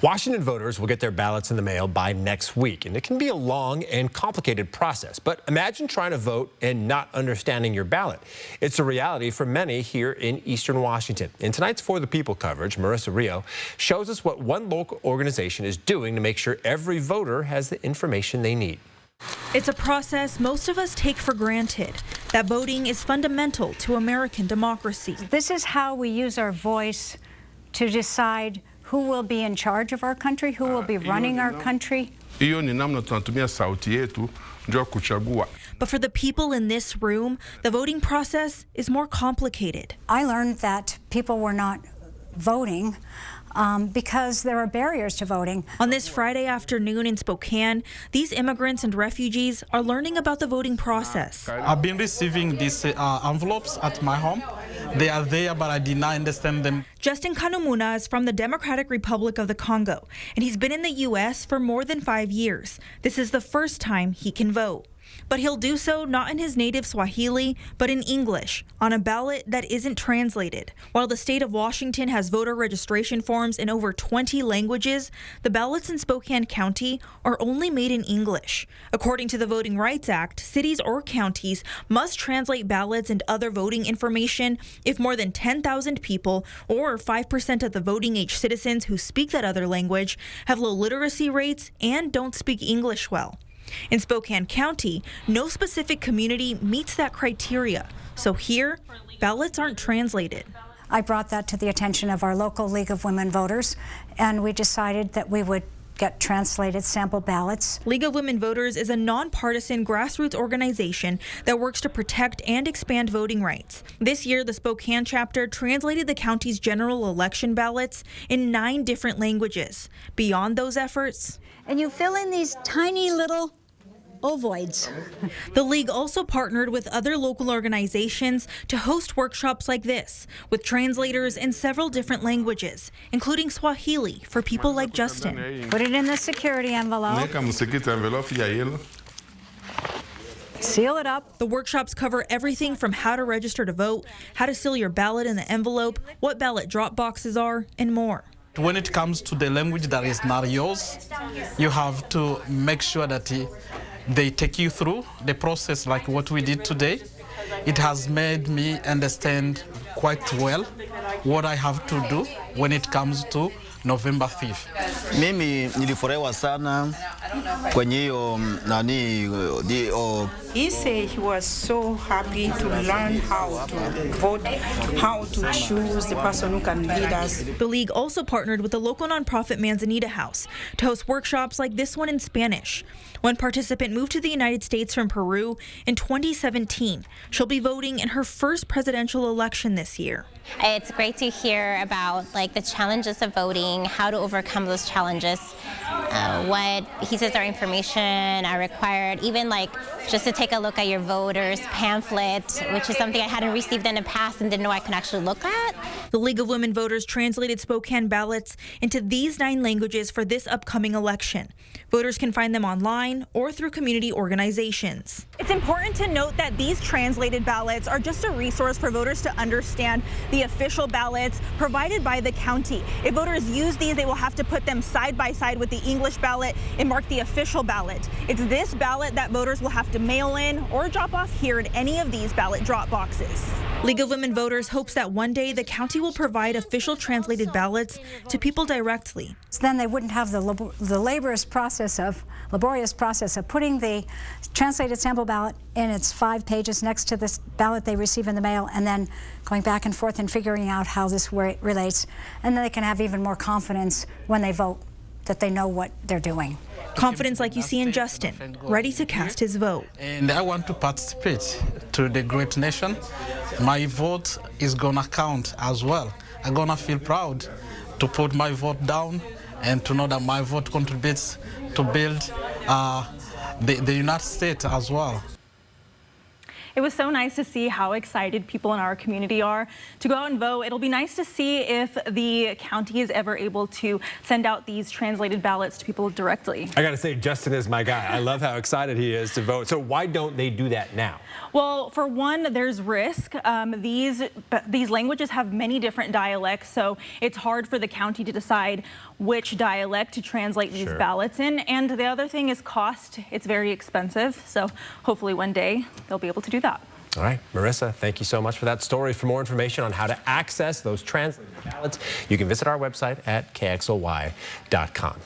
Washington voters will get their ballots in the mail by next week, and it can be a long and complicated process. But imagine trying to vote and not understanding your ballot. It's a reality for many here in Eastern Washington. In tonight's For the People coverage, Marissa Rio shows us what one local organization is doing to make sure every voter has the information they need. It's a process most of us take for granted, that voting is fundamental to American democracy. This is how we use our voice to decide who will be in charge of our country, who will be running our country. But for the people in this room, the voting process is more complicated. I learned that people were not voting because there are barriers to voting. On this Friday afternoon in Spokane, these immigrants and refugees are learning about the voting process. I've been receiving these envelopes at my home. They are there, but I did not understand them. Justin Kanumuna is from the Democratic Republic of the Congo, and he's been in the U.S. for more than 5 years. This is the first time he can vote. But he'll do so not in his native Swahili, but in English, on a ballot that isn't translated. While the state of Washington has voter registration forms in over 20 languages, the ballots in Spokane County are only made in English. According to the Voting Rights Act, cities or counties must translate ballots and other voting information if more than 10,000 people, or 5% of the voting age citizens who speak that other language, have low literacy rates and don't speak English well. In Spokane County, no specific community meets that criteria. So here, ballots aren't translated. I brought that to the attention of our local League of Women Voters, and we decided that we would get translated sample ballots. League of Women Voters is a nonpartisan grassroots organization that works to protect and expand voting rights. This year, the Spokane chapter translated the county's general election ballots in 9 different languages. Beyond those efforts, and you fill in these tiny little ovoids. The League also partnered with other local organizations to host workshops like this, with translators in several different languages, including Swahili for people like Justin. Put it in the security envelope. Seal it up. The workshops cover everything from how to register to vote, how to seal your ballot in the envelope, what ballot drop boxes are, and more. When it comes to the language that is not yours, you have to make sure that they take you through the process like what we did today. It has made me understand quite well what I have to do when it comes to November 5th. Mimi nilifurahiwa sana kwenye hiyo He said he was so happy to learn how to vote, how to choose the person who can lead us. The League also partnered with the local nonprofit Manzanita House to host workshops like this one in Spanish. One participant moved to the United States from Peru in 2017. She'll be voting in her first presidential election this year. It's great to hear about the challenges of voting, how to overcome those challenges, what he says our information are required, even just to take a look at your voter's pamphlet, which is something I hadn't received in the past and didn't know I could actually look at. The League of Women Voters translated Spokane ballots into these 9 languages for this upcoming election. Voters can find them online or through community organizations. It's important to note that these translated ballots are just a resource for voters to understand the official ballots provided by the county. If voters use these, they will have to put them side by side with the English ballot and mark the official ballot. It's this ballot that voters will have to mail in or drop off here at any of these ballot drop boxes. League of Women Voters hopes that one day the county will provide official translated ballots to people directly. So then they wouldn't have the laborious process of putting the translated sample ballot in its 5 pages next to this ballot they receive in the mail, and then going back and forth and figuring out how this relates. And then they can have even more confidence when they vote that they know what they're doing. Confidence like you see in Justin, ready to cast his vote. And I want to participate to the great nation. My vote is gonna count as well. I'm gonna feel proud to put my vote down and to know that my vote contributes to build the United States as well. It was so nice to see how excited people in our community are to go out and vote. It'll be nice to see if the county is ever able to send out these translated ballots to people directly. I got to say, Justin is my guy. I love how excited he is to vote. So why don't they do that now? Well, for one, there's risk. These languages have many different dialects, so it's hard for the county to decide which dialect to translate these ballots in. And the other thing is cost. It's very expensive, so hopefully one day they'll be able to do that. All right, Marissa, thank you so much for that story. For more information on how to access those translated ballots, you can visit our website at kxly.com.